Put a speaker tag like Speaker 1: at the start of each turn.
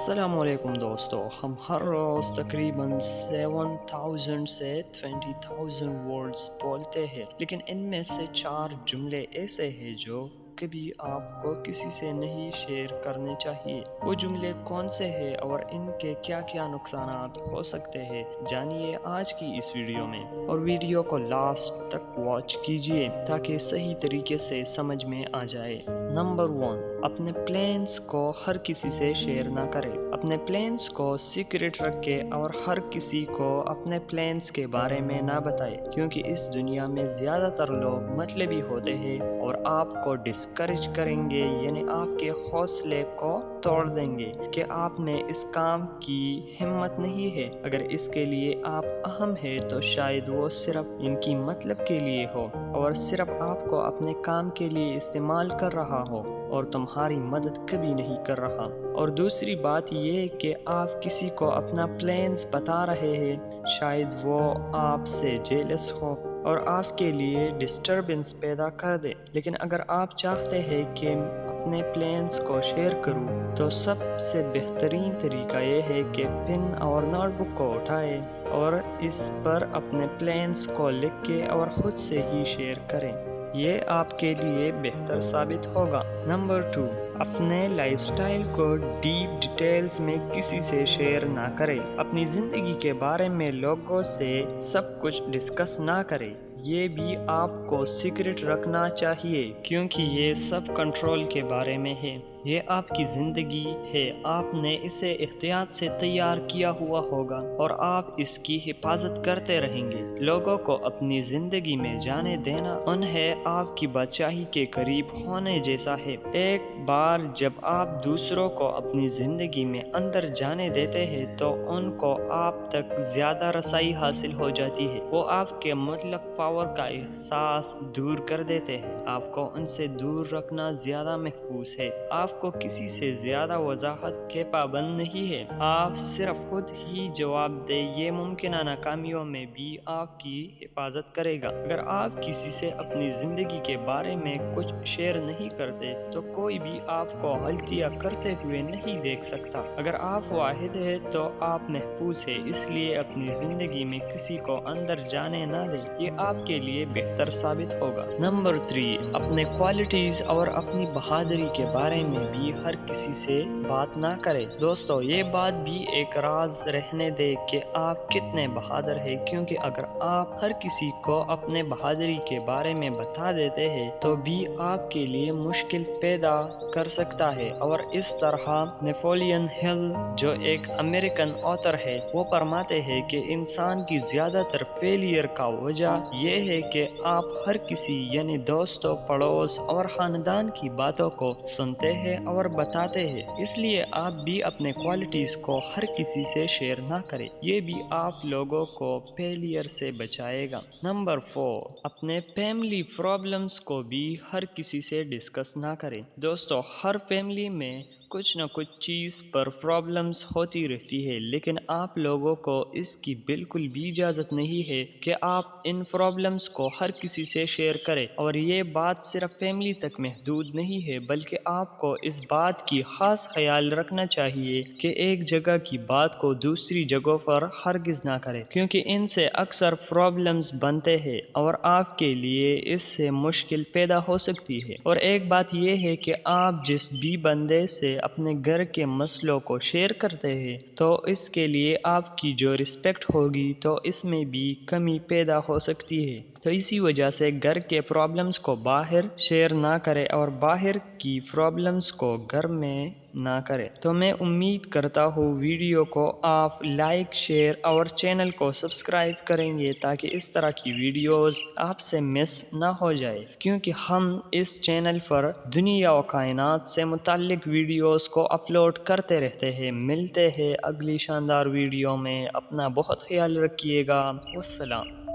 Speaker 1: السلام علیکم دوستو، ہم ہر روز تقریباً 7,000 سے 20,000 ورڈز بولتے ہیں، لیکن ان میں سے 4 جملے ایسے ہیں جو کبھی آپ کو کسی سے نہیں شیئر کرنے چاہیے۔ وہ جملے کون سے ہیں اور ان کے کیا کیا نقصانات ہو سکتے ہیں، جانیے آج کی اس ویڈیو میں، اور ویڈیو کو لاسٹ تک واچ کیجیے تاکہ صحیح طریقے سے سمجھ میں آ جائے۔ نمبر 1، اپنے پلانز کو ہر کسی سے شیئر نہ کریں۔ اپنے پلانز کو سیکرٹ رکھیں اور ہر کسی کو اپنے پلانز کے بارے میں نہ بتائیں، کیونکہ اس دنیا میں زیادہ تر لوگ مطلبی ہوتے ہیں اور آپ کو ڈسکریج کریں گے، یعنی آپ کے حوصلے کو توڑ دیں گے کہ آپ میں اس کام کی ہمت نہیں ہے۔ اگر اس کے لیے آپ اہم ہے تو شاید وہ صرف ان کی مطلب کے لیے ہو اور صرف آپ کو اپنے کام کے لیے استعمال کر رہا ہو اور تمہاری مدد کبھی نہیں کر رہا۔ اور دوسری بات یہ کہ آپ کسی کو اپنا پلانز بتا رہے ہیں، شاید وہ آپ سے جیلس ہو اور آپ کے لیے ڈسٹربنس پیدا کر دے، لیکن اگر آپ چاہتے ہیں کہ اپنے پلانز کو شیئر کروں تو سب سے بہترین طریقہ یہ ہے کہ پین اور نوٹ بک کو اٹھائیں اور اس پر اپنے پلانز کو لکھ کے اور خود سے ہی شیئر کریں۔ یہ آپ کے لیے بہتر ثابت ہوگا۔ نمبر 2، اپنے لائف سٹائل کو ڈیپ ڈیٹیلز میں کسی سے شیئر نہ کریں۔ اپنی زندگی کے بارے میں لوگوں سے سب کچھ ڈسکس نہ کریں، یہ بھی آپ کو سیکرٹ رکھنا چاہیے، کیونکہ یہ سب کنٹرول کے بارے میں ہے۔ یہ آپ کی زندگی ہے، آپ نے اسے احتیاط سے تیار کیا ہوا ہوگا اور آپ اس کی حفاظت کرتے رہیں گے۔ لوگوں کو اپنی زندگی میں جانے دینا انہیں آپ کی بادشاہی کے قریب ہونے جیسا ہے۔ ایک بار جب آپ دوسروں کو اپنی زندگی میں اندر جانے دیتے ہیں تو ان کو آپ تک زیادہ رسائی حاصل ہو جاتی ہے۔ وہ آپ کے مطلق پاور کا احساس دور کر دیتے ہیں۔ آپ کو ان سے دور رکھنا زیادہ محفوظ ہے۔ آپ کو کسی سے زیادہ وضاحت کے پابند نہیں ہے۔ آپ صرف خود ہی جواب دیں، یہ ممکنہ ناکامیوں میں بھی آپ کی حفاظت کرے گا۔ اگر آپ کسی سے اپنی زندگی کے بارے میں کچھ شیئر نہیں کرتے تو کوئی بھی آپ کو غلطیاں کرتے ہوئے نہیں دیکھ سکتا۔ اگر آپ واحد ہیں تو آپ محفوظ ہیں، اس لیے اپنی زندگی میں کسی کو اندر جانے نہ دیں، یہ آپ کے لیے بہتر ثابت ہوگا۔ نمبر 3، اپنے کوالٹیز اور اپنی بہادری کے بارے میں بھی ہر کسی سے بات نہ کریں۔ دوستو، یہ بات بھی ایک راز رہنے دے کہ آپ کتنے بہادر ہیں، کیونکہ اگر آپ ہر کسی کو اپنے بہادری کے بارے میں بتا دیتے ہیں تو بھی آپ کے لیے مشکل پیدا کر سکتا ہے، اور اس طرح نیپولین ہل، جو ایک امریکن آتھر ہے، وہ فرماتے ہیں کہ انسان کی زیادہ تر فیلئر کا وجہ یہ ہے کہ آپ ہر کسی یعنی دوستوں، پڑوس اور خاندان کی باتوں کو سنتے ہیں اور بتاتے ہیں۔ اس لیے آپ بھی اپنے کوالٹیز کو ہر کسی سے شیئر نہ کریں، یہ بھی آپ لوگوں کو فیلئر سے بچائے گا۔ نمبر 4، اپنے فیملی پرابلمز کو بھی ہر کسی سے ڈسکس نہ کریں۔ دوستو، ہر فیملی میں کچھ نہ کچھ چیز پر پرابلمز ہوتی رہتی ہے، لیکن آپ لوگوں کو اس کی بالکل بھی اجازت نہیں ہے کہ آپ ان پرابلمز کو ہر کسی سے شیئر کریں، اور یہ بات صرف فیملی تک محدود نہیں ہے، بلکہ آپ کو اس بات کی خاص خیال رکھنا چاہیے کہ ایک جگہ کی بات کو دوسری جگہوں پر ہرگز نہ کریں، کیونکہ ان سے اکثر پرابلمز بنتے ہیں اور آپ کے لیے اس سے مشکل پیدا ہو سکتی ہے۔ اور ایک بات یہ ہے کہ آپ جس بھی بندے سے اپنے گھر کے مسئلوں کو شیئر کرتے ہیں تو اس کے لیے آپ کی جو رسپیکٹ ہوگی تو اس میں بھی کمی پیدا ہو سکتی ہے۔ تو اسی وجہ سے گھر کے پرابلمز کو باہر شیئر نہ کریں اور باہر کی پرابلمز کو گھر میں نہ کریں۔ تو میں امید کرتا ہوں ویڈیو کو آپ لائک، شیئر اور چینل کو سبسکرائب کریں گے تاکہ اس طرح کی ویڈیوز آپ سے مس نہ ہو جائے، کیونکہ ہم اس چینل پر دنیا و کائنات سے متعلق ویڈیوز کو اپلوڈ کرتے رہتے ہیں۔ ملتے ہیں اگلی شاندار ویڈیو میں، اپنا بہت خیال رکھیے گا۔ والسلام۔